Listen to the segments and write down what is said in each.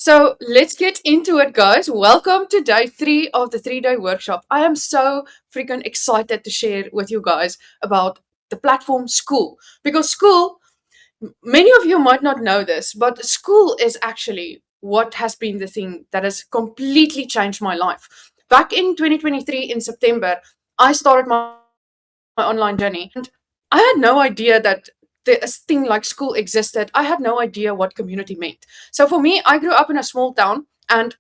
So let's get into it, guys. Welcome to day 3 of the 3-day workshop. I am so freaking excited to share with you guys about the platform School. Because School, many of you might not know this, but School is actually what has been the thing that has completely changed my life. Back in 2023, in September, I started my online journey. And I had no idea that this thing like School existed. I had no idea what community meant. So for me, I grew up in a small town, and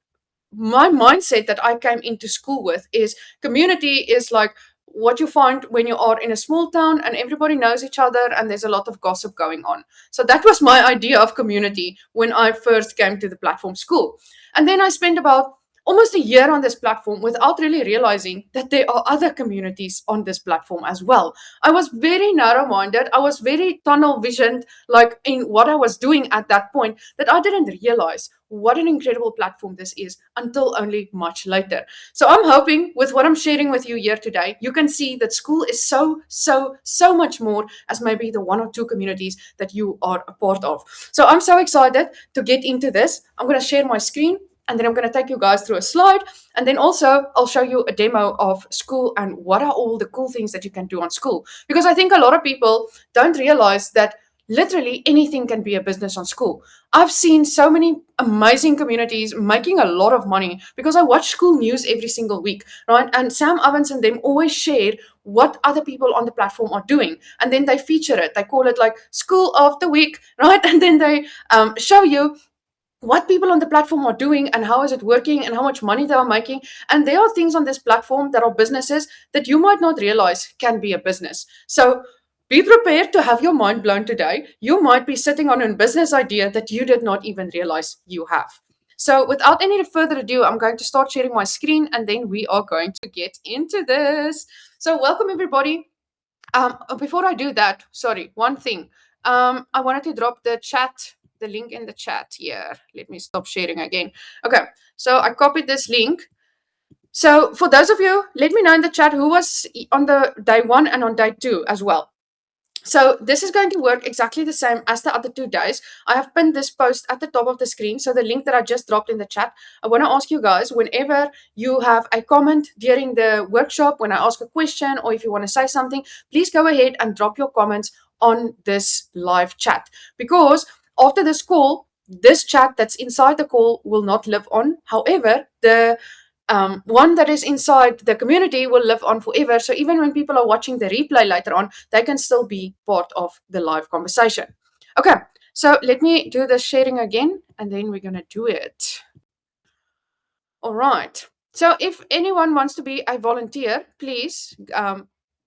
my mindset that I came into school with is community is like what you find when you are in a small town and everybody knows each other and there's a lot of gossip going on. So that was my idea of community when I first came to the platform School. And then I spent about almost a year on this platform without really realizing that there are other communities on this platform as well. I was very narrow minded. I was very tunnel visioned, like in what I was doing at that point, that I didn't realize what an incredible platform this is until only much later. So I'm hoping with what I'm sharing with you here today, you can see that School is so much more as maybe the one or two communities that you are a part of. So I'm so excited to get into this. I'm going to share my screen, and then I'm going to take you guys through a slide. And then also, I'll show you a demo of School and what are all the cool things that you can do on School. Because I think a lot of people don't realize that literally anything can be a business on School. I've seen so many amazing communities making a lot of money because I watch School news every single week, right? And Sam Evans and them always share what other people on the platform are doing. And then they feature it. They call it like School of the Week, right? And then they show you what people on the platform are doing and how is it working and how much money they are making. And there are things on this platform that are businesses that you might not realize can be a business. So be prepared to have your mind blown today. You might be sitting on a business idea that you did not even realize you have. So without any further ado, I'm going to start sharing my screen and then we are going to get into this. So welcome everybody. Before I do that, sorry, one thing. I wanted to drop the link in the chat here. Let me stop sharing again. Okay, so I copied this link. So for those of you, let me know in the chat who was on the day 1 and on day 2 as well. So this is going to work exactly the same as the other 2 days. I have pinned this post at the top of the screen. So the link that I just dropped in the chat, I want to ask you guys, whenever you have a comment during the workshop, when I ask a question, or if you want to say something, please go ahead and drop your comments on this live chat. Because after this call, this chat that's inside the call will not live on. However, the one that is inside the community will live on forever. So even when people are watching the replay later on, they can still be part of the live conversation. Okay, so let me do the sharing again, and then we're going to do it. All right. So if anyone wants to be a volunteer, please,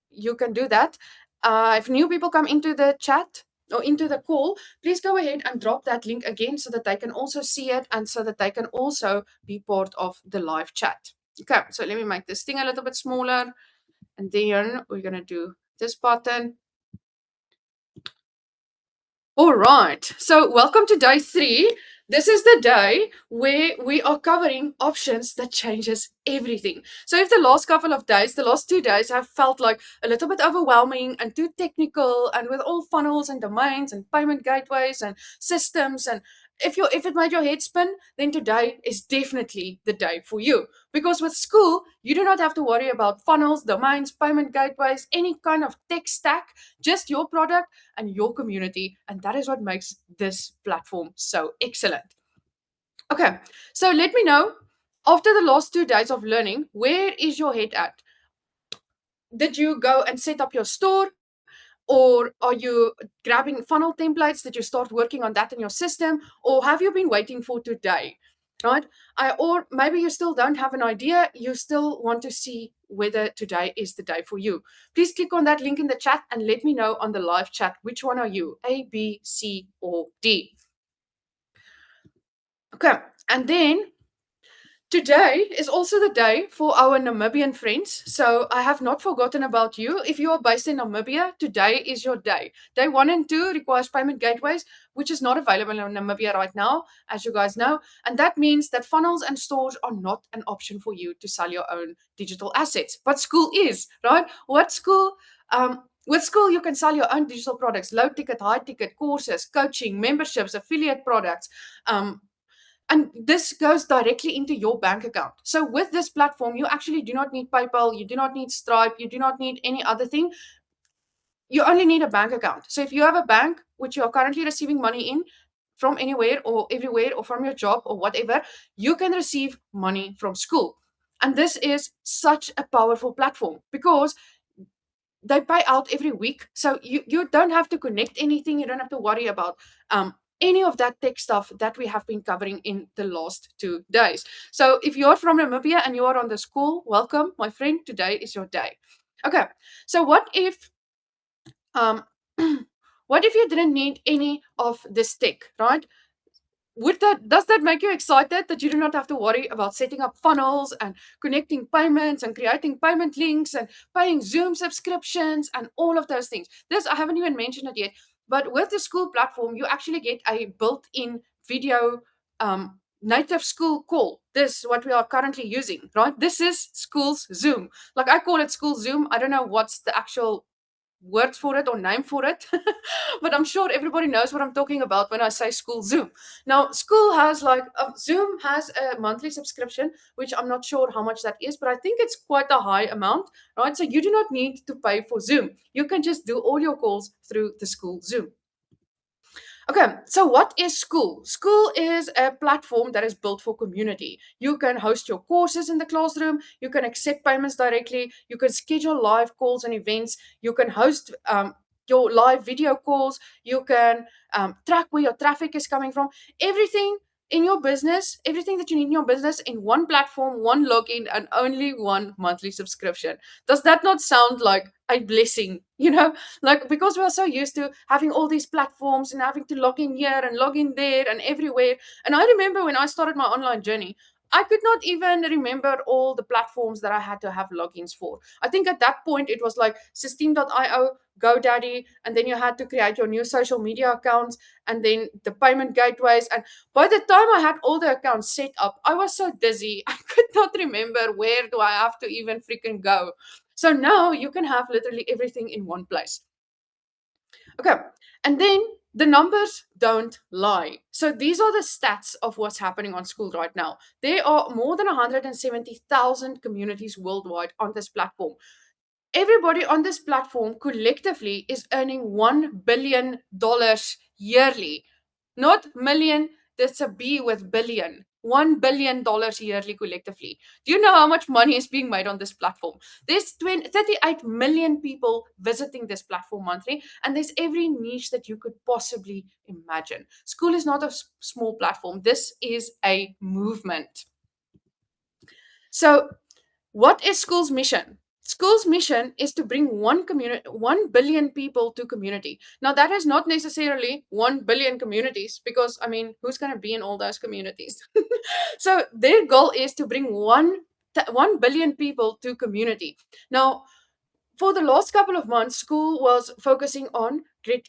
you can do that. If new people come into the chat or into the call, please go ahead and drop that link again so that they can also see it and so that they can also be part of the live chat. Okay, so let me make this thing a little bit smaller, and then we're going to do this button. All right. So, welcome to day 3. This is the day where we are covering options that changes everything. So, if the last couple of days, the last 2 days have felt like a little bit overwhelming and too technical and with all funnels and domains and payment gateways and systems, and if it made your head spin, then today is definitely the day for you. Because with School, you do not have to worry about funnels, domains, payment gateways, any kind of tech stack, just your product and your community. And that is what makes this platform so excellent. Okay, so let me know, after the last 2 days of learning, where is your head at? Did you go and set up your store? Or are you grabbing funnel templates? Did you start working on that in your system? Or have you been waiting for today? Right? Or maybe you still don't have an idea. You still want to see whether today is the day for you. Please click on that link in the chat and let me know on the live chat which one are you, A, B, C, or D. Okay, and then today is also the day for our Namibian friends. So I have not forgotten about you. If you are based in Namibia, today is your day. Day 1 and 2 requires payment gateways, which is not available in Namibia right now, as you guys know. And that means that funnels and stores are not an option for you to sell your own digital assets. But School is, right? What School? With School, you can sell your own digital products, low ticket, high ticket, courses, coaching, memberships, affiliate products. And this goes directly into your bank account. So with this platform, you actually do not need PayPal, you do not need Stripe, you do not need any other thing. You only need a bank account. So if you have a bank which you are currently receiving money in from anywhere or everywhere or from your job or whatever, you can receive money from school. And this is such a powerful platform because they pay out every week. So you don't have to connect anything. You don't have to worry about any of that tech stuff that we have been covering in the last 2 days. So if you're from Namibia and you are on the school, welcome, my friend. Today is your day. Okay. So um what if you didn't need any of this tech, right? Would that Does that make you excited that you do not have to worry about setting up funnels and connecting payments and creating payment links and paying Zoom subscriptions and all of those things? This I haven't even mentioned it yet, but with the school platform you actually get a built-in video native school call. This is what we are currently using, right? This is school's Zoom. Like, I call it school Zoom. I don't know what's the actual word for it or name for it, but I'm sure everybody knows what I'm talking about when I say school Zoom. Now, school has Zoom has a monthly subscription, which I'm not sure how much that is, but I think it's quite a high amount, right? So you do not need to pay for Zoom. You can just do all your calls through the school Zoom. Okay, so what is School? School is a platform that is built for community. You can host your courses in the classroom, you can accept payments directly, you can schedule live calls and events, you can host your live video calls, you can track where your traffic is coming from. Everything in your business, everything that you need in your business in one platform, one login, and only one monthly subscription. Does that not sound like a blessing? Like, because we are so used to having all these platforms and having to log in here and log in there and everywhere. And I remember when I started my online journey, I could not even remember all the platforms that I had to have logins for. I think at that point it was like System.io, GoDaddy, and then you had to create your new social media accounts and then the payment gateways. And by the time I had all the accounts set up, I was so dizzy. I could not remember where do I have to even freaking go. So now you can have literally everything in one place. Okay. And then the numbers don't lie. So these are the stats of what's happening on School right now. There are more than 170,000 communities worldwide on this platform. Everybody on this platform collectively is earning $1 billion yearly. Not million, that's a B with billion. $1 billion yearly collectively. Do you know how much money is being made on this platform? There's 38 million people visiting this platform monthly, and there's every niche that you could possibly imagine. School is not a small platform, this is a movement. So, what is School's mission? School's mission is to bring 1 billion people to community. Now, that is not necessarily 1 billion communities because, I mean, who's going to be in all those communities? So, their goal is to bring 1 billion people to community. Now, for the last couple of months, School was focusing on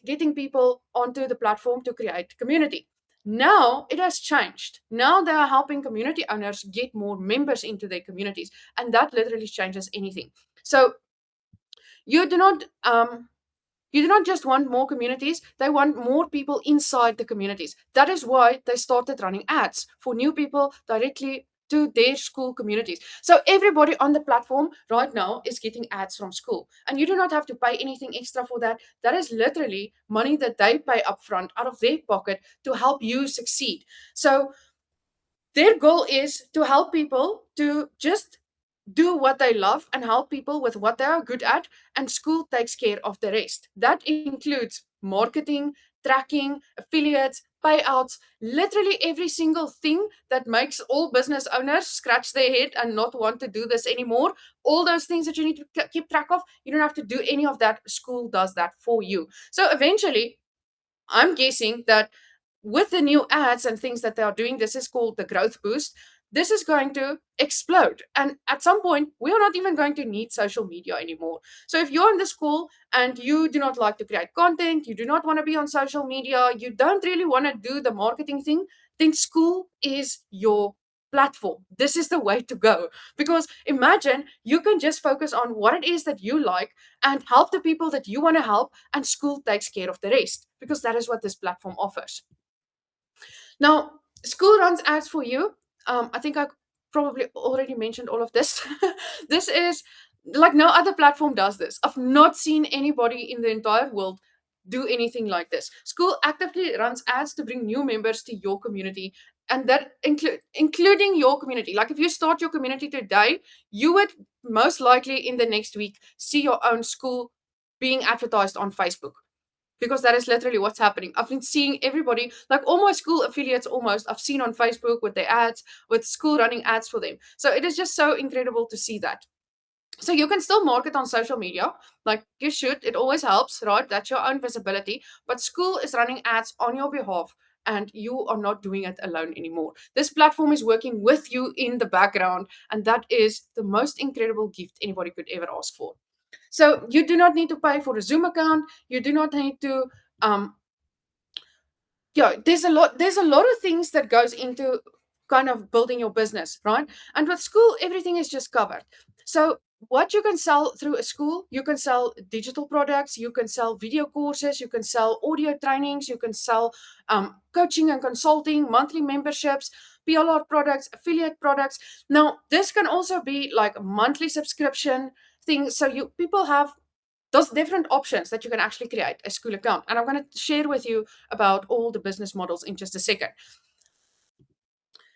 getting people onto the platform to create community. Now it has changed. Now they are helping community owners get more members into their communities, and that literally changes anything. So you do not you do not just want more communities, they want more people inside the communities. That is why they started running ads for new people directly to their school communities. So everybody on the platform right now is getting ads from School. And you do not have to pay anything extra for that. That is literally money that they pay upfront out of their pocket to help you succeed. So their goal is to help people to just do what they love and help people with what they are good at, and School takes care of the rest. That includes marketing, tracking, affiliates, payouts, literally every single thing that makes all business owners scratch their head and not want to do this anymore. All those things that you need to keep track of, you don't have to do any of that. School does that for you. So eventually, I'm guessing that with the new ads and things that they are doing, this is called the growth boost. This is going to explode. And at some point, we are not even going to need social media anymore. So if you're in the school and you do not like to create content, you do not want to be on social media, you don't really want to do the marketing thing, then School is your platform. This is the way to go. Because imagine you can just focus on what it is that you like and help the people that you want to help, and School takes care of the rest because that is what this platform offers. Now, School runs ads for you. I think I probably already mentioned all of this. This is like no other platform does this. I've not seen anybody in the entire world do anything like this. School actively runs ads to bring new members to your community, and that including your community. Like if you start your community today, you would most likely in the next week see your own school being advertised on Facebook, because that is literally what's happening. I've been seeing everybody, like all my school affiliates almost, I've seen on Facebook with their ads, with school running ads for them. So it is just so incredible to see that. So you can still market on social media, like you should. It always helps, right? That's your own visibility. But school is running ads on your behalf, and you are not doing it alone anymore. This platform is working with you in the background, and that is the most incredible gift anybody could ever ask for. So you do not need to pay for a Zoom account. You do not need to um yeah, there's a lot of things that goes into kind of building your business, right? And with school, everything is just covered. So what you can sell through a school, you can sell digital products, you can sell video courses, you can sell audio trainings, you can sell coaching and consulting, monthly memberships, PLR products, affiliate products. Now this can also be like a monthly subscription thing, so you people have those different options that you can actually create a school account. And I'm going to share with you about all the business models in just a second.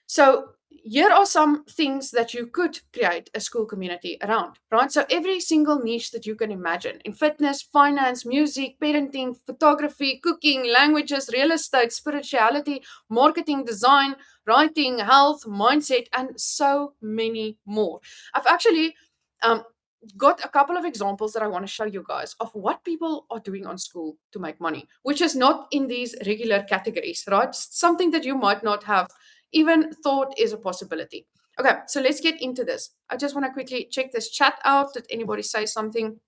So here are some things that you could create a school community around, right? So every single niche that you can imagine in fitness, finance, music, parenting, photography, cooking, languages, real estate, spirituality, marketing, design, writing, health, mindset, and so many more. I've actually um, got a couple of examples that I want to show you guys of what people are doing on school to make money, which is not in these regular categories, right? Something that you might not have even thought is a possibility. Okay, so let's get into this. I just want to quickly check this chat out. Did anybody say something?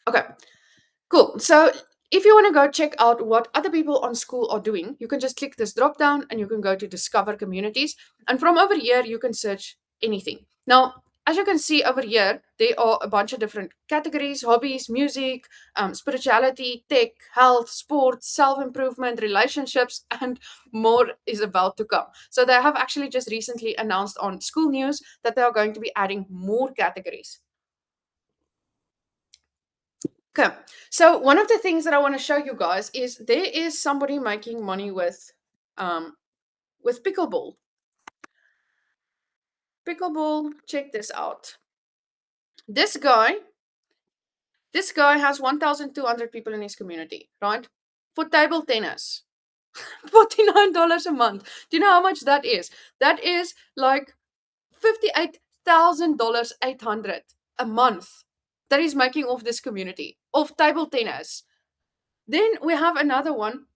Okay, cool. So if you want to go check out what other people on school are doing, you can just click this drop down and you can go to discover communities. And from over here, you can search anything. Now, as you can see over here, there are a bunch of different categories: hobbies, music, spirituality, tech, health, sports, self improvement, relationships, and more is about to come. So, they have actually just recently announced on School News that they are going to be adding more categories. Okay, so one of the things that I want to show you guys is there is somebody making money um with pickleball. Pickleball, check this out. This guy, this guy has 1,200 people in his community, right? For table tennis, $49 a month. Do you know how much that is? That is like $58,000, 800 a month that he's making off this community of table tennis. Then we have another one.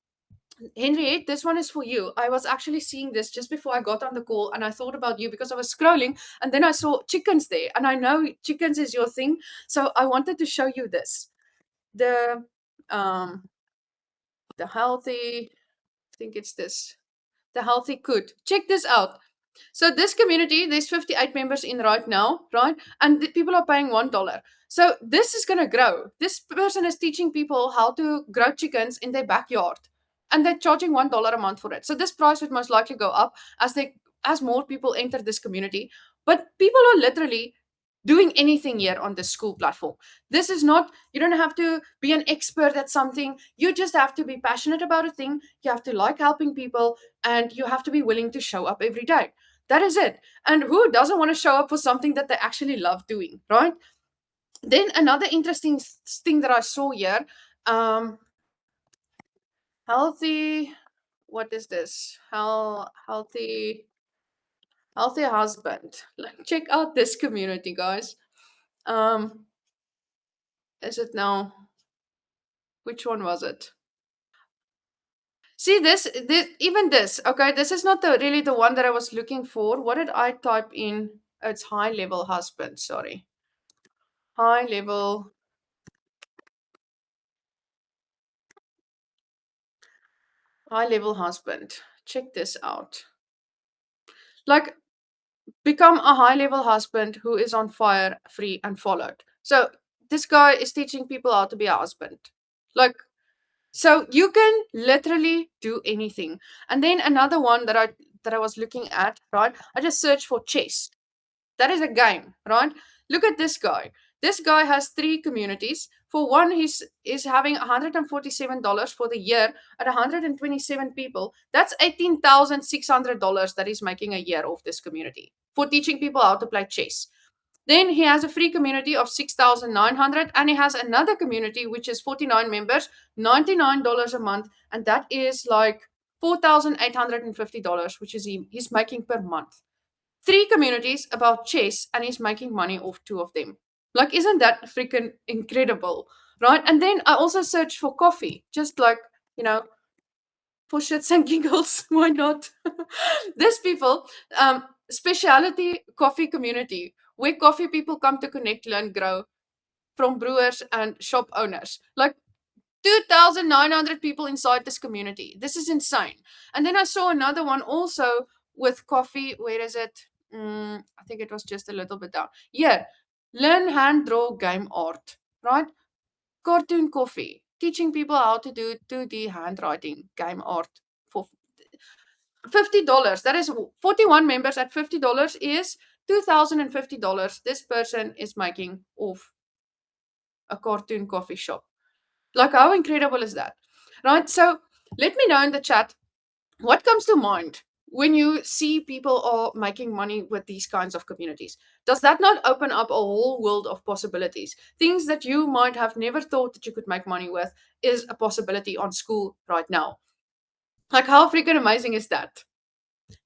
Henriette, this one is for you. I was actually seeing this just before I got on the call, and I thought about you because I was scrolling and then I saw chickens there. And I know chickens is your thing. So I wanted to show you this. The um the healthy, I think it's this. The healthy coot. Check this out. So this community, there's 58 members in right now, right? And the people are paying $1. So this is gonna grow. This person is teaching people how to grow chickens in their backyard, and they're charging $1 a month for it. So this price would most likely go up as more people enter this community. But people are literally doing anything here on this school platform. This is not, you don't have to be an expert at something. You just have to be passionate about a thing. You have to like helping people, and you have to be willing to show up every day. That is it. And who doesn't want to show up for something that they actually love doing, right? Then another interesting thing that I saw here, um, healthy. What is this? Healthy husband. Like, check out this community, guys. Um, is it now? Which one was it? See this even this. Okay, this is not really the one that I was looking for. What did I type in? It's high level husband. Sorry, high level high level husband. Check this out. Like, become a high level husband who is on fire, free, and followed. So this guy is teaching people how to be a husband. Like, So you can literally do anything. And then another one that I was looking at, right? I just searched for chess. That is a game, right? Look at this guy. This guy has three communities. For one, he's is having $147 for the year at 127 people. That's $18,600 that he's making a year off this community for teaching people how to play chess. Then he has a free community of 6,900, and he has another community which is 49 members, $99 a month, and that is like $4,850, which is he's making per month. Three communities about chess, and he's making money off two of them. Like, isn't that freaking incredible? Right? And then I also searched for coffee, just like, you know, for shits and giggles. Why not? This people, specialty coffee community, where coffee people come to connect, learn, grow from brewers and shop owners. Like 2,900 people inside this community. This is insane. And then I saw another one also with coffee. Where is it? I think it was just a little bit down. Yeah. Learn hand draw game art, right? Cartoon coffee. Teaching people how to do 2D handwriting game art for $50. That is 41 members at $50 is $2,050 this person is making off a cartoon coffee shop. Like, how incredible is that? Right? So, let me know in the chat what comes to mind when you see people are making money with these kinds of communities. Does that not open up a whole world of possibilities? Things that you might have never thought that you could make money with is a possibility on school right now. Like, how freaking amazing is that?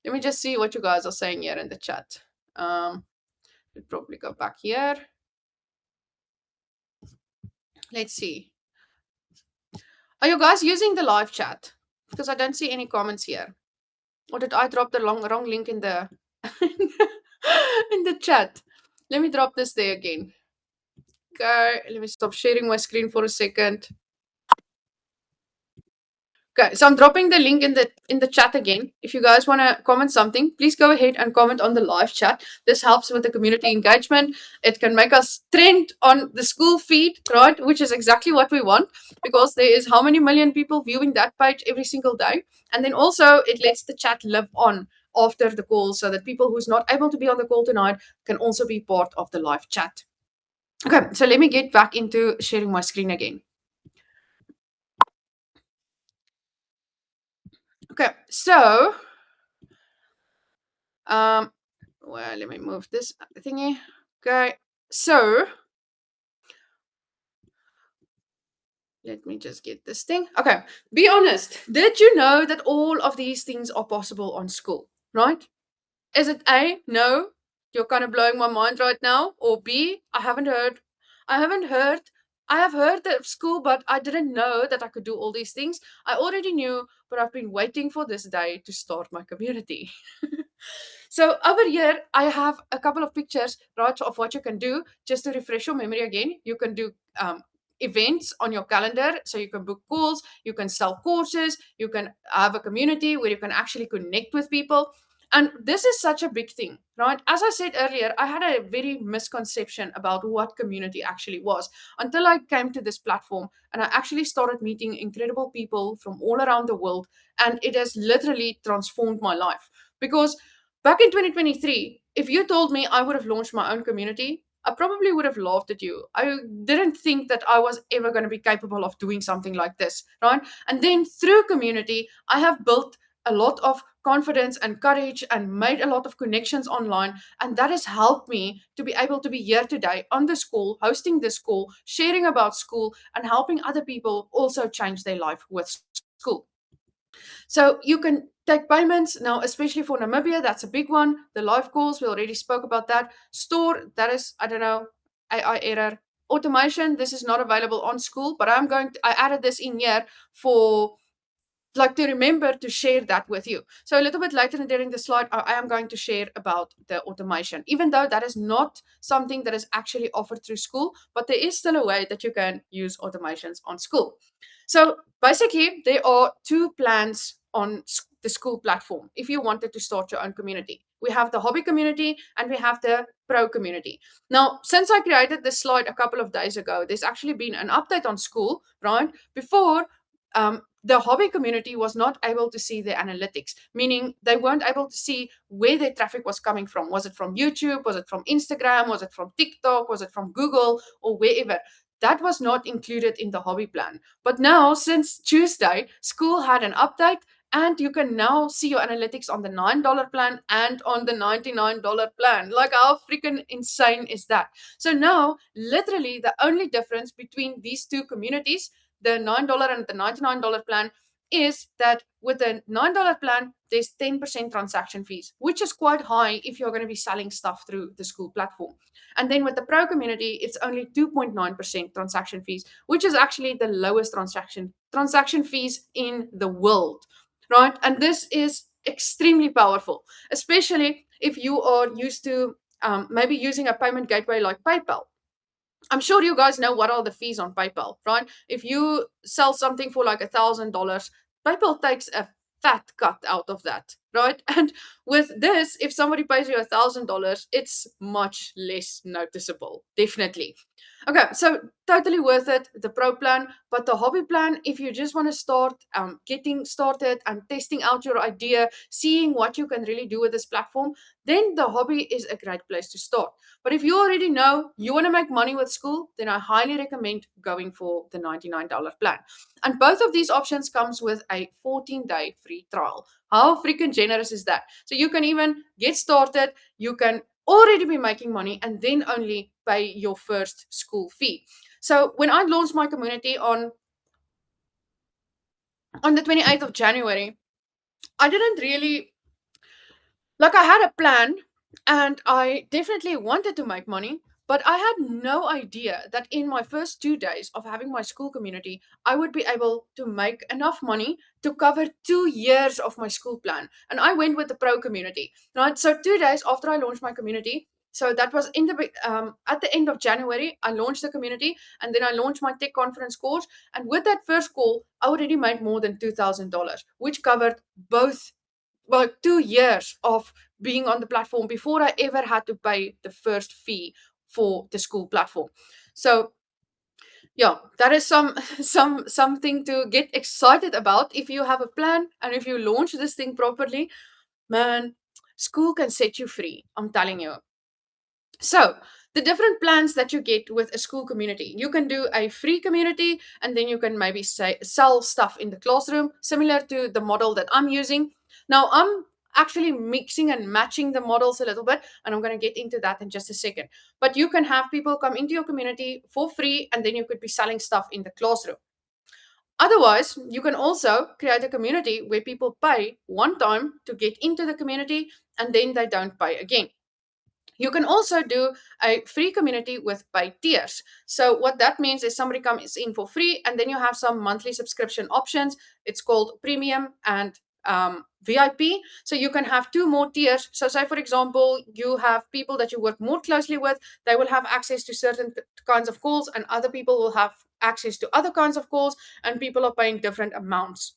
Let me just see what you guys are saying here in the chat. We'll probably go back here. Let's see. Are you guys using the live chat? Because I don't see any comments here. Or did I drop the wrong link in the in the chat? Let me drop this there again. Okay, let me stop sharing my screen for a second. Okay, so I'm dropping the link in the chat again. If you guys want to comment something, please go ahead and comment on the live chat. This helps with the community engagement. It can make us trend on the school feed, right? Which is exactly what we want, because there is how many million people viewing that page every single day. And then also it lets the chat live on after the call, so that people who's not able to be on the call tonight can also be part of the live chat. Okay, so let me get back into sharing my screen again. Okay, so well, let me move this thingy. Okay, so let me just get this thing. Okay, be honest. Did you know that all of these things are possible on school? Right? Is it A? No, you're kind of blowing my mind right now. Or B? I haven't heard. I haven't heard. I have heard that school, but I didn't know that I could do all these things. I already knew, but I've been waiting for this day to start my community. So over here, I have a couple of pictures, right, of what you can do just to refresh your memory again. You can do events on your calendar, so you can book calls, you can sell courses, you can have a community where you can actually connect with people. And this is such a big thing, right? As I said earlier, I had a very misconception about what community actually was until I came to this platform and I actually started meeting incredible people from all around the world. And it has literally transformed my life. Because back in 2023, if you told me I would have launched my own community, I probably would have laughed at you. I didn't think that I was ever going to be capable of doing something like this, right? And then through community, I have built a lot of confidence and courage and made a lot of connections online. And that has helped me to be able to be here today on the school, hosting this school, sharing about school, and helping other people also change their life with school. So you can take payments now, especially for Namibia. That's a big one. The live calls, we already spoke about that. Store, that is, I don't know, AI error. Automation, this is not available on school, but I added this in here for like to remember to share that with you. So a little bit later during the slide, I am going to share about the automation, even though that is not something that is actually offered through school, but there is still a way that you can use automations on school. So basically, there are two plans on the school platform if you wanted to start your own community. We have the hobby community and we have the pro community. Now, since I created this slide a couple of days ago, there's actually been an update on school, right? Before, the hobby community was not able to see their analytics, meaning they weren't able to see where their traffic was coming from. Was it from YouTube? Was it from Instagram? Was it from TikTok? Was it from Google or wherever? That was not included in the hobby plan. But now, since Tuesday, school had an update, and you can now see your analytics on the $9 plan and on the $99 plan. Like, how freaking insane is that? So now, literally, the only difference between these two communities, the $9 and the $99 plan, is that with the $9 plan, there's 10% transaction fees, which is quite high if you're going to be selling stuff through the school platform. And then with the pro community, it's only 2.9% transaction fees, which is actually the lowest transaction fees in the world, right? And this is extremely powerful, especially if you are used to maybe using a payment gateway like PayPal. I'm sure you guys know what are the fees on PayPal, right? If you sell something for like $1,000, PayPal takes a fat cut out of that, right? And with this, if somebody pays you $1,000, it's much less noticeable, definitely. Okay, so totally worth it, the pro plan, but the hobby plan, if you just want to start getting started and testing out your idea, seeing what you can really do with this platform, then the hobby is a great place to start. But if you already know you want to make money with school, then I highly recommend going for the $99 plan. And both of these options comes with a 14-day free trial. How freaking generous is that? So you can even get started, you can already be making money and then only pay your first school fee. So when I launched my community on the 28th of January, I didn't really like I had a plan and I definitely wanted to make money, but I had no idea that in my first 2 days of having my school community, I would be able to make enough money to cover 2 years of my school plan. And I went with the pro community, right? So 2 days after I launched my community, so that was at the end of January, I launched the community and then I launched my tech conference course. And with that first call, I already made more than $2,000, which covered both, well, 2 years of being on the platform before I ever had to pay the first fee for the school platform. So yeah, that is something to get excited about if you have a plan and if you launch this thing properly. Man, school can set you free, I'm telling you. So, the different plans that you get with a school community. You can do a free community and then you can maybe say sell stuff in the classroom, similar to the model that I'm using. Now, I'm actually mixing and matching the models a little bit, and I'm going to get into that in just a second. But you can have people come into your community for free and then you could be selling stuff in the classroom. Otherwise, you can also create a community where people pay one time to get into the community and then they don't pay again. You can also do a free community with paid tiers. So what that means is somebody comes in for free, and then you have some monthly subscription options. It's called premium and VIP. So you can have two more tiers. So say for example, you have people that you work more closely with. They will have access to certain kinds of calls, and other people will have access to other kinds of calls. And people are paying different amounts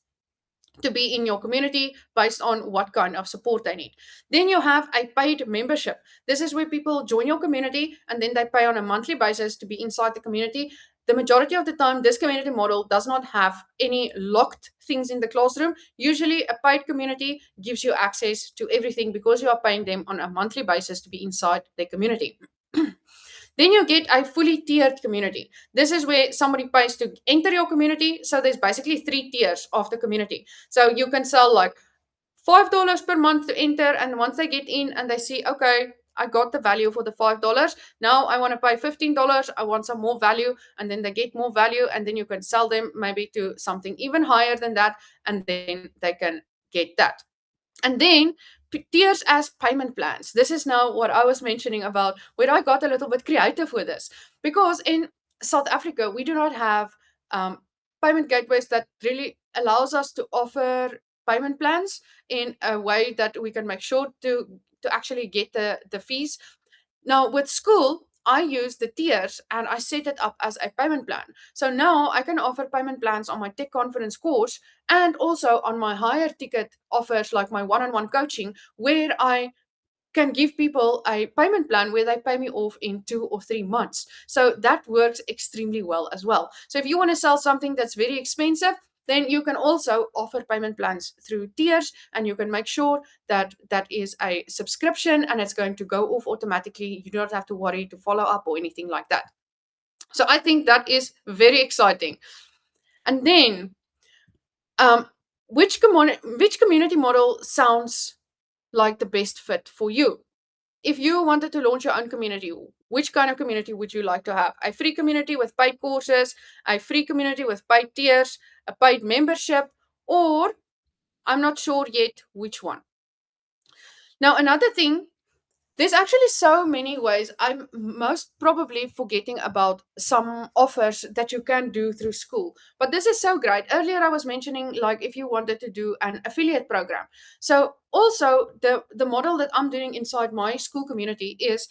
to be in your community based on what kind of support they need. Then you have a paid membership. This is where people join your community and then they pay on a monthly basis to be inside the community. The majority of the time, this community model does not have any locked things in the classroom. Usually, a paid community gives you access to everything because you are paying them on a monthly basis to be inside the community. Then you get a fully tiered community. This is where somebody pays to enter your community. So there's basically three tiers of the community. So you can sell like $5 per month to enter. And once they get in and they see, okay, I got the value for the $5. Now I want to pay $15. I want some more value. And then they get more value. And then you can sell them maybe to something even higher than that. And then they can get that. And then tiers as payment plans. This is now what I was mentioning about where I got a little bit creative with this. Because in South Africa, we do not have payment gateways that really allows us to offer payment plans in a way that we can make sure to actually get the fees. Now with school, I use the tiers and I set it up as a payment plan. So now I can offer payment plans on my tech conference course and also on my higher ticket offers like my one-on-one coaching, where I can give people a payment plan where they pay me off in 2 or 3 months. So that works extremely well as well. So if you want to sell something that's very expensive, then you can also offer payment plans through tiers, and you can make sure that that is a subscription and it's going to go off automatically. You don't have to worry to follow up or anything like that. So I think that is very exciting. And then, um, which community model sounds like the best fit for you? If you wanted to launch your own community, which kind of community would you like to have? A free community with paid courses, a free community with paid tiers, a paid membership, or I'm not sure yet which one. Now, another thing, there's actually so many ways. I'm most probably forgetting about some offers that you can do through school. But this is so great. Earlier I was mentioning like if you wanted to do an affiliate program. So also the model that I'm doing inside my school community is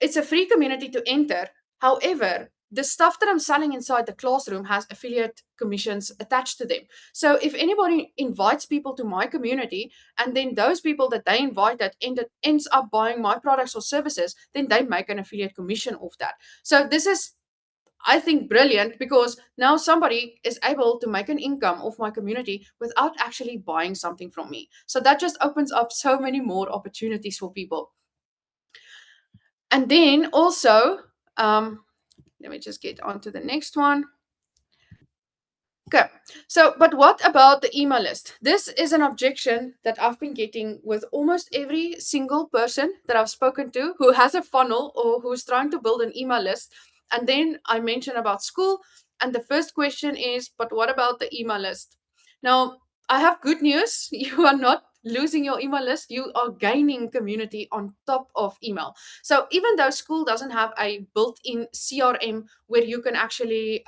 it's a free community to enter. However, the stuff that I'm selling inside the classroom has affiliate commissions attached to them. So if anybody invites people to my community and then those people that they invited ends up buying my products or services, then they make an affiliate commission off that. So this is, I think, brilliant because now somebody is able to make an income off my community without actually buying something from me. So that just opens up so many more opportunities for people. And then also, let me just get on to the next one. Okay, so but what about the email list? This is an objection that I've been getting with almost every single person that I've spoken to who has a funnel or who's trying to build an email list. And then I mention about school, and the first question is, but what about the email list? Now, I have good news. You are not losing your email list, you are gaining community on top of email. So even though school doesn't have a built-in CRM where you can actually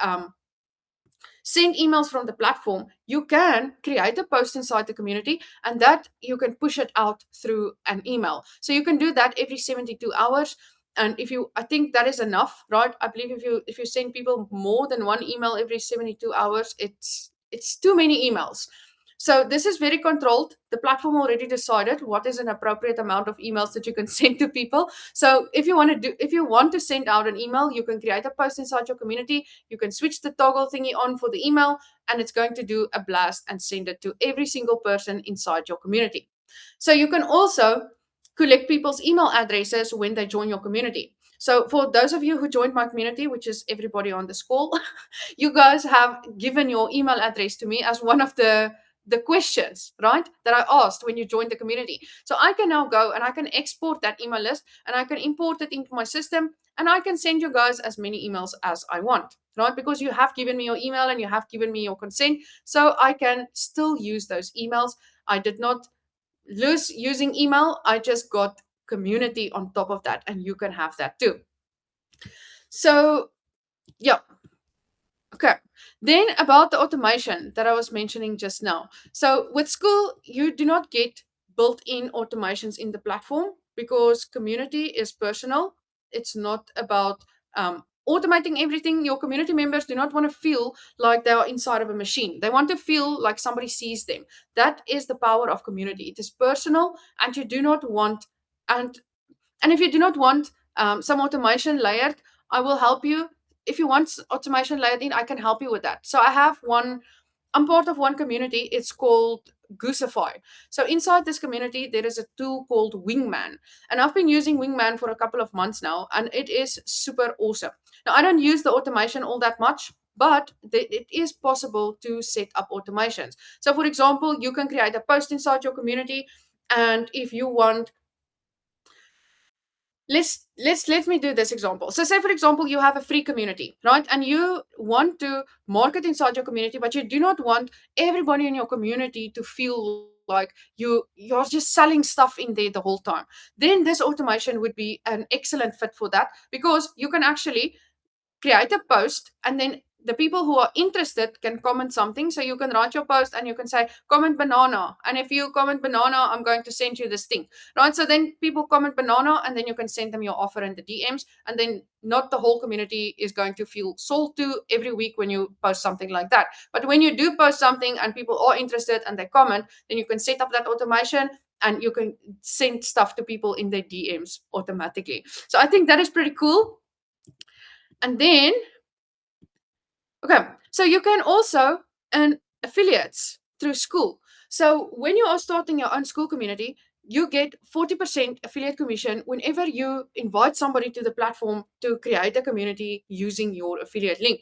send emails from the platform, you can create a post inside the community and that you can push it out through an email. So you can do that every 72 hours. And if you, I think that is enough, right? I believe if you send people more than one email every 72 hours, it's too many emails. So this is very controlled. The platform already decided what is an appropriate amount of emails that you can send to people. So if you want to send out an email, you can create a post inside your community. You can switch the toggle thingy on for the email, and it's going to do a blast and send it to every single person inside your community. So you can also collect people's email addresses when they join your community. So for those of you who joined my community, which is everybody on this call, you guys have given your email address to me as one of the questions, right, that I asked when you joined the community. So I can now go and I can export that email list and I can import it into my system and I can send you guys as many emails as I want, right? Because you have given me your email and you have given me your consent. So I can still use those emails. I did not lose using email. I just got community on top of that, and you can have that too. So, yeah. Okay. Then about the automation that I was mentioning just now. So with school, you do not get built-in automations in the platform because community is personal. It's not about automating everything. Your community members do not want to feel like they are inside of a machine. They want to feel like somebody sees them. That is the power of community. It is personal, and you do not want and and if you do not want some automation layered, I will help you. If you want automation layered in, I can help you with that. So I have one, I'm part of one community. It's called Goosify. So inside this community, there is a tool called Wingman. And I've been using Wingman for a couple of months now, and it is super awesome. Now, I don't use the automation all that much, but it is possible to set up automations. So, for example, you can create a post inside your community, and if you want, let me do this example. So say for example you have a free community, right, and you want to market inside your community, but you do not want everybody in your community to feel like you're just selling stuff in there the whole time. Then this automation would be an excellent fit for that, because you can actually create a post, and then the people who are interested can comment something. So you can write your post and you can say comment banana, and if you comment banana, I'm going to send you this thing, right? So then people comment banana, and then you can send them your offer in the DMs, and then not the whole community is going to feel sold to every week when you post something like that. But when you do post something and people are interested and they comment, then you can set up that automation and you can send stuff to people in their DMs automatically. So I think that is pretty cool. And then, okay, so you can also, and affiliates through school. So when you are starting your own school community, you get 40% affiliate commission whenever you invite somebody to the platform to create a community using your affiliate link.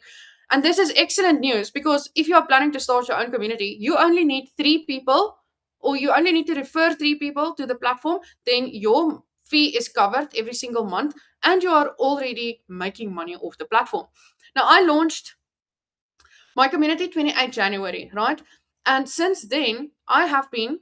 And this is excellent news because if you are planning to start your own community, you only need 3 people, or you only need to refer 3 people to the platform, then your fee is covered every single month and you are already making money off the platform. Now, I launched my community 28 January, right? And since then, I have been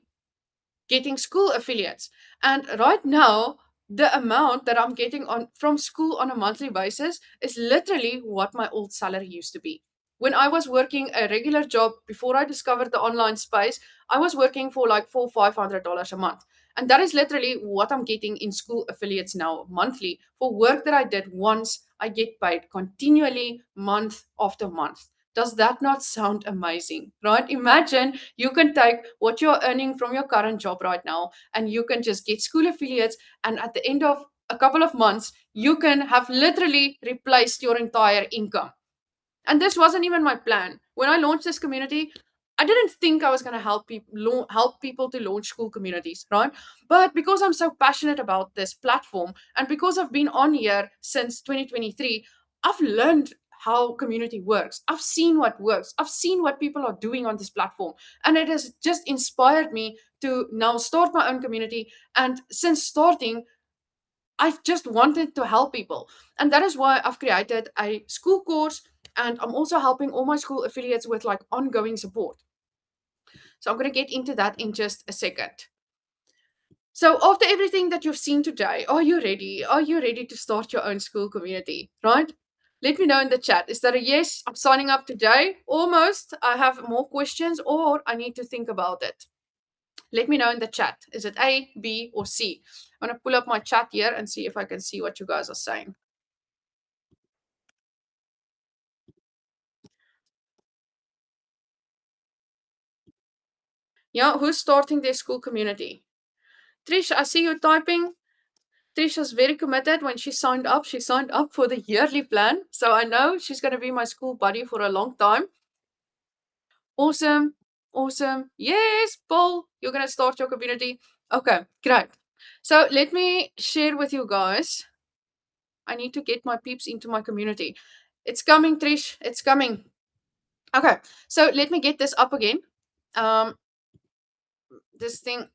getting school affiliates. And right now, the amount that I'm getting on from school on a monthly basis is literally what my old salary used to be. When I was working a regular job before I discovered the online space, I was working for like $400-500 a month. And that is literally what I'm getting in school affiliates now monthly for work that I did once. I get paid continually month after month. Does that not sound amazing, right? Imagine you can take what you're earning from your current job right now and you can just get school affiliates, and at the end of a couple of months you can have literally replaced your entire income. And this wasn't even my plan when I launched this community. I didn't think I was going to help people to launch school communities, right? But because I'm so passionate about this platform and because I've been on here since 2023, I've learned how community works. I've seen what works. I've seen what people are doing on this platform, and it has just inspired me to now start my own community. And since starting, I've just wanted to help people. And that is why I've created a school course, and I'm also helping all my school affiliates with like ongoing support. So I'm going to get into that in just a second. So after everything that you've seen today, are you ready? Are you ready to start your own school community? Right? Let me know in the chat. Is that a yes? I'm signing up today. Almost. I have more questions or I need to think about it. Let me know in the chat. Is it A, B, or C? I'm going to pull up my chat here and see if I can see what you guys are saying. Yeah, who's starting their school community? Trish, I see you typing. Trish was very committed when she signed up. She signed up for the yearly plan. So I know she's going to be my school buddy for a long time. Awesome. Awesome. Yes, Paul, you're going to start your community. Okay, great. So let me share with you guys. I need to get my peeps into my community. It's coming, Trish. It's coming. Okay, so let me get this up again. Um, this thing.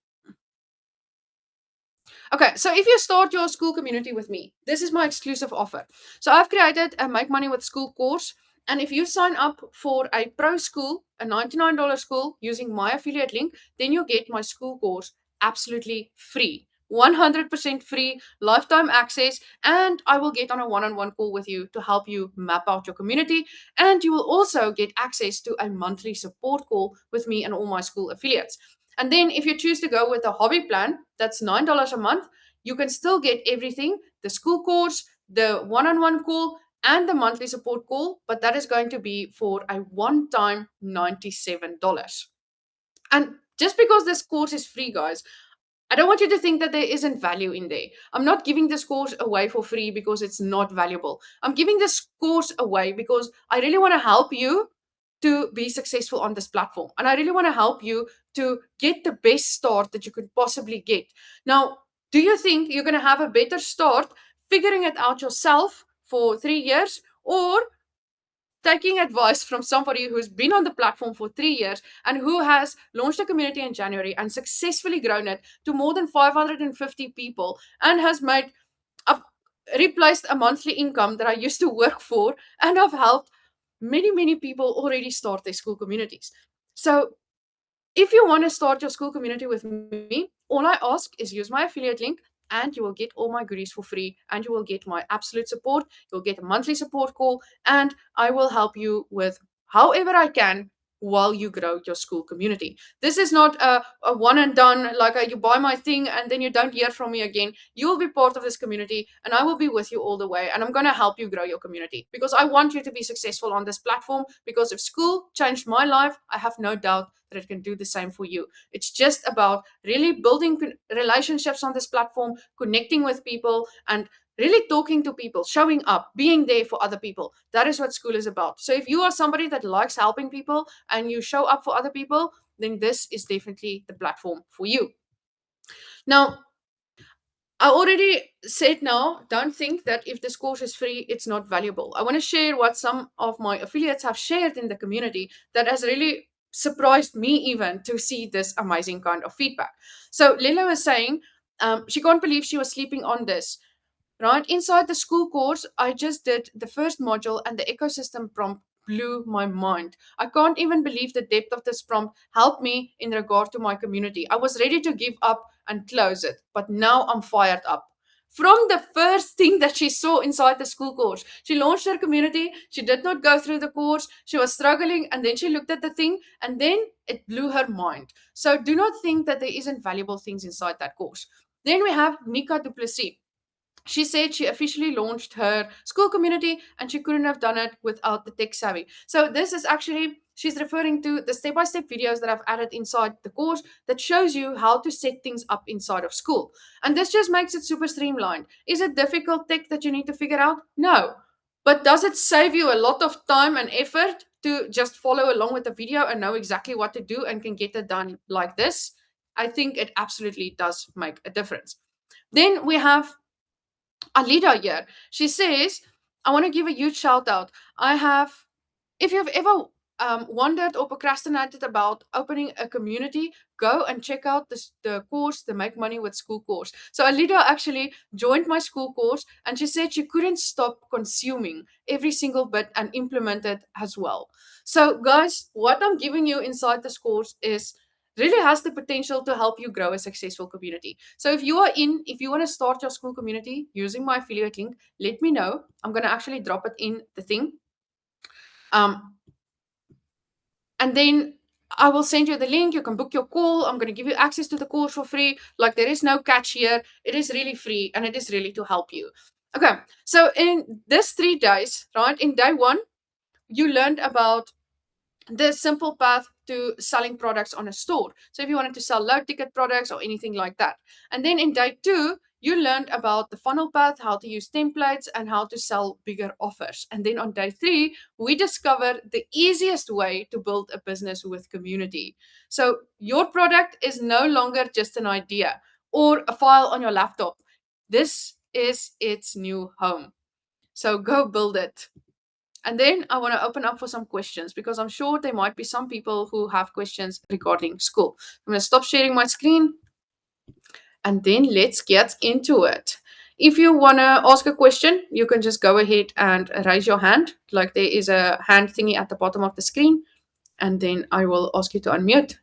Okay, so if you start your school community with me, this is my exclusive offer. So I've created a Make Money with School course. And if you sign up for a pro school, a $99 school using my affiliate link, then you get my school course absolutely free. 100% free, lifetime access, and I will get on a one on one call with you to help you map out your community. And you will also get access to a monthly support call with me and all my school affiliates. And then if you choose to go with a hobby plan, that's $9 a month, you can still get everything, the school course, the one on one call, and the monthly support call, but that is going to be for a one time $97. And just because this course is free, guys, I don't want you to think that there isn't value in there. I'm not giving this course away for free because it's not valuable. I'm giving this course away because I really want to help you to be successful on this platform. And I really want to help you to get the best start that you could possibly get. Now, do you think you're going to have a better start figuring it out yourself for 3 years, or taking advice from somebody who's been on the platform for 3 years and who has launched a community in January and successfully grown it to more than 550 people and has made I've replaced a monthly income that I used to work for, and I've helped many people already start their school communities. So if you want to start your school community with me, all I ask is use my affiliate link and you will get all my goodies for free, and you will get my absolute support. You'll get a monthly support call, and I will help you with however I can while you grow your school community. This is not a one and done, like you buy my thing and then you don't hear from me again. You'll be part of this community and I will be with you all the way. And I'm going to help you grow your community because I want you to be successful on this platform. Because if school changed my life, I have no doubt that it can do the same for you. It's just about really building relationships on this platform, connecting with people, and really talking to people, showing up, being there for other people. That is what school is about. So if you are somebody that likes helping people and you show up for other people, then this is definitely the platform for you. Now, I already said now, don't think that if this course is free, it's not valuable. I want to share what some of my affiliates have shared in the community that has really surprised me even to see this amazing kind of feedback. So Lila was saying she can't believe she was sleeping on this. Right inside the school course, I just did the first module and the ecosystem prompt blew my mind. I can't even believe the depth of this prompt helped me in regard to my community. I was ready to give up and close it, but now I'm fired up. From the first thing that she saw inside the school course, she launched her community. She did not go through the course. She was struggling, and then she looked at the thing, and then it blew her mind. So do not think that there isn't valuable things inside that course. Then we have Nika Duplessis. She said she officially launched her school community and she couldn't have done it without the tech savvy. So this is actually, she's referring to the step-by-step videos that I've added inside the course that shows you how to set things up inside of school. And this just makes it super streamlined. Is it difficult tech that you need to figure out? No. But does it save you a lot of time and effort to just follow along with the video and know exactly what to do and can get it done like this? I think it absolutely does make a difference. Then we have Alida here. She says, I want to give a huge shout out. I have, if you've ever wondered or procrastinated about opening a community, go and check out the course, the Make Money with School course. So Alida actually joined my school course and she said she couldn't stop consuming every single bit and implement it as well. So, guys, what I'm giving you inside this course is really has the potential to help you grow a successful community. So if you want to start your school community using my affiliate link, let me know. I'm going to actually drop it in the thing. Um, and then I will send you the link. You can book your call. I'm going to give you access to the course for free. Like, there is no catch here. It is really free and it is really to help you. Okay, so in this 3 days, right, in day one, you learned about the simple path to selling products on a store. So if you wanted to sell low ticket products or anything like that. And then in day two, you learned about the funnel path, how to use templates, and how to sell bigger offers. And then on day three, we discovered the easiest way to build a business with community. So your product is no longer just an idea or a file on your laptop. This is its new home. So go build it. And then I want to open up for some questions because I'm sure there might be some people who have questions regarding school. I'm going to stop sharing my screen and then let's get into it. If you want to ask a question, you can just go ahead and raise your hand. Like there is a hand thingy at the bottom of the screen, and then I will ask you to unmute.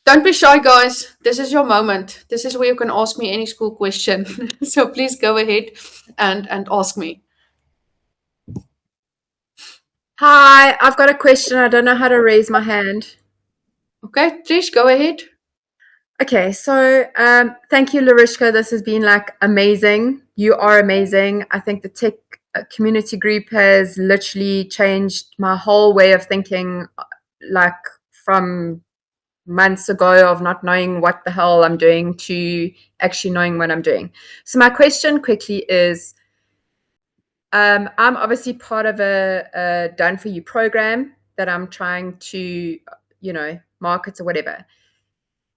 Don't be shy, guys. This is your moment. This is where you can ask me any school question. So please go ahead and ask me. Hi, I've got a question. I don't know how to raise my hand. Okay, Trish, go ahead. Okay, so thank you, Larishka. This has been like amazing. You are amazing. I think the tech community group has literally changed my whole way of thinking, like from months ago of not knowing what the hell I'm doing to actually knowing what I'm doing. So my question quickly is, I'm obviously part of a Done For You program that I'm trying to, market or whatever.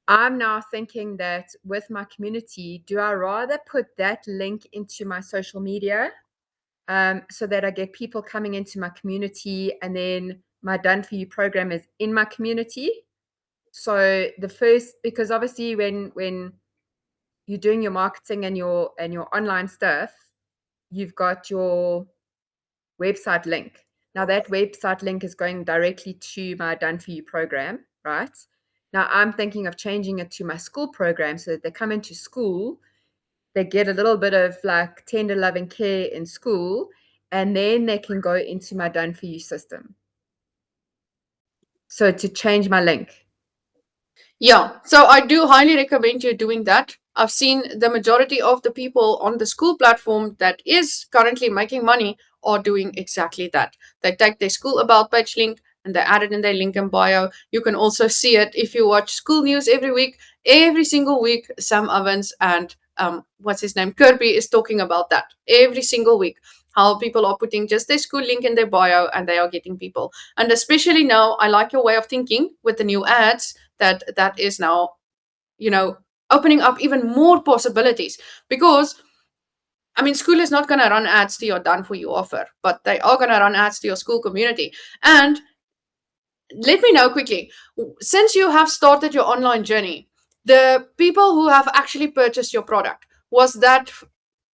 I'm now thinking that with my community, do I rather put that link into my social media so that I get people coming into my community and then my Done For You program is in my community? So because obviously when you're doing your marketing and your online stuff, you've got your website link. Now that website link is going directly to my Done For You program, right? Now I'm thinking of changing it to my school program so that they come into school, they get a little bit of like tender loving care in school, and then they can go into my Done For You system. So to change my link. Yeah, so I do highly recommend you doing that. I've seen the majority of the people on the school platform that is currently making money are doing exactly that. They take their school about page link and they add it in their link in bio. You can also see it if you watch school news every week. Every single week, Sam Ovens and what's his name, Kirby, is talking about that every single week. How people are putting just their school link in their bio and they are getting people. And especially now, I like your way of thinking with the new ads that is now, opening up even more possibilities. Because I mean, school is not going to run ads to your done for you offer, but they are going to run ads to your school community. And let me know quickly, since you have started your online journey, the people who have actually purchased your product, was that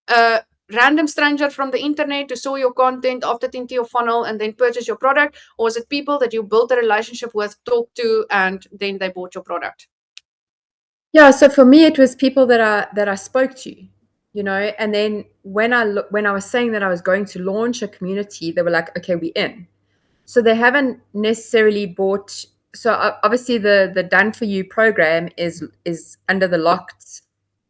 a random stranger from the internet who saw your content, opted into your funnel, and then purchased your product? Or was it people that you built a relationship with, talked to, and then they bought your product? Yeah, so for me, it was people that I spoke to, and then when I was saying that I was going to launch a community, they were like, okay, we're in. So they haven't necessarily bought. So obviously the Done For You program is under the locked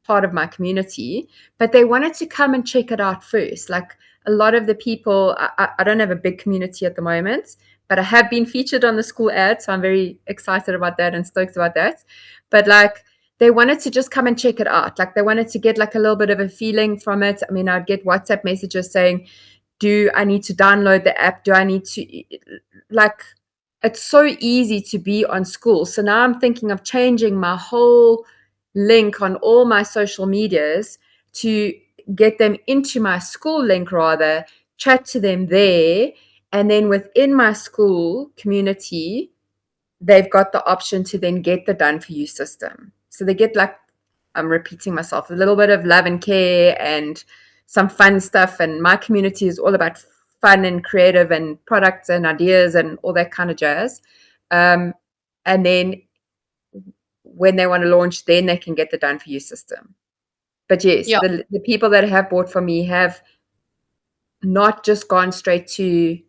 part of my community, but they wanted to come and check it out first. Like a lot of the people, I don't have a big community at the moment, but I have been featured on the school ad, so I'm very excited about that and stoked about that. But like they wanted to just come and check it out. Like they wanted to get like a little bit of a feeling from it. I mean, I'd get WhatsApp messages saying, do I need to download the app? Do I need to, like, it's so easy to be on school. So now I'm thinking of changing my whole link on all my social medias to get them into my school link, rather chat to them there. And then within my school community, they've got the option to then get the Done For You system. So they get, like, I'm repeating myself, a little bit of love and care and some fun stuff. And my community is all about fun and creative and products and ideas and all that kind of jazz. And then when they want to launch, then they can get the Done For You system. But yes, Yeah. the people that have bought from me have not just gone straight to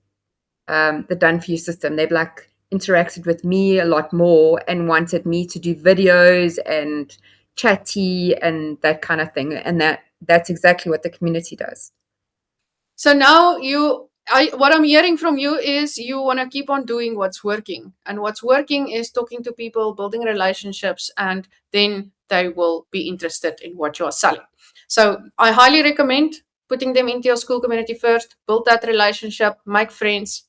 the Done For You system. They've like interacted with me a lot more and wanted me to do videos and chatty and that kind of thing. And that's exactly what the community does. So now what I'm hearing from you is you want to keep on doing what's working. And what's working is talking to people, building relationships, and then they will be interested in what you are selling. So I highly recommend putting them into your school community first, build that relationship, make friends,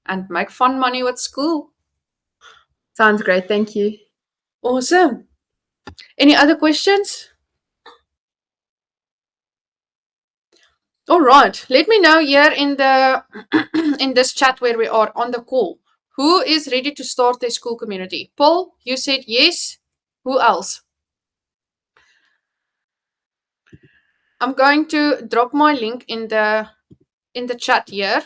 and make fun money with school. Sounds great. Thank you. Awesome. Any other questions? All right. Let me know here in the in this chat where we are on the call. Who is ready to start their school community? Paul, you said yes. Who else? I'm going to drop my link in the chat here.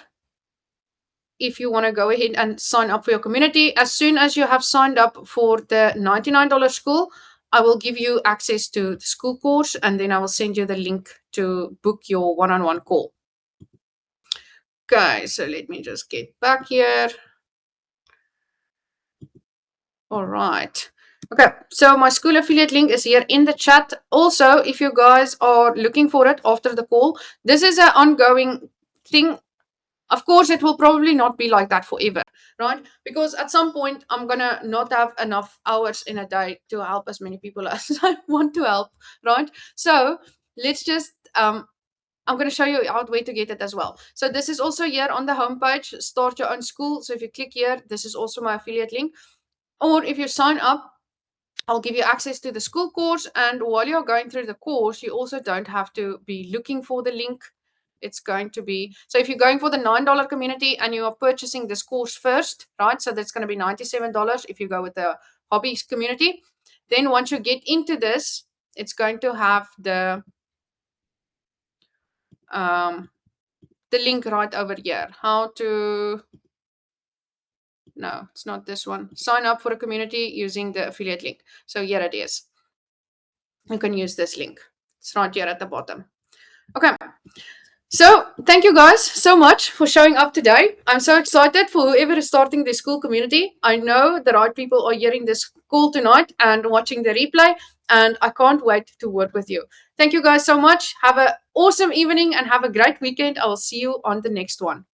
If you want to go ahead and sign up for your community, as soon as you have signed up for the $99 school, I will give you access to the school course, and then I will send you the link to book your one-on-one call. Okay, so let me just get back here. All right. Okay, so my school affiliate link is here in the chat. Also, if you guys are looking for it after the call, this is an ongoing thing. Of course, it will probably not be like that forever, right? Because at some point, I'm going to not have enough hours in a day to help as many people as I want to help, right? So let's just, I'm going to show you out where to get it as well. So this is also here on the homepage, Start Your Own School. So if you click here, this is also my affiliate link. Or if you sign up, I'll give you access to the school course. And while you're going through the course, you also don't have to be looking for the link. It's going to be, so if you're going for the $9 community and you are purchasing this course first, right? So that's going to be $97 if you go with the hobbies community. Then once you get into this, it's going to have the link right over here. How to, no, it's not this one. Sign up for a community using the affiliate link. So here it is. You can use this link. It's right here at the bottom. Okay. So thank you guys so much for showing up today. I'm so excited for whoever is starting the school community. I know the right people are hearing this call tonight and watching the replay, and I can't wait to work with you. Thank you guys so much. Have an awesome evening and have a great weekend. I will see you on the next one.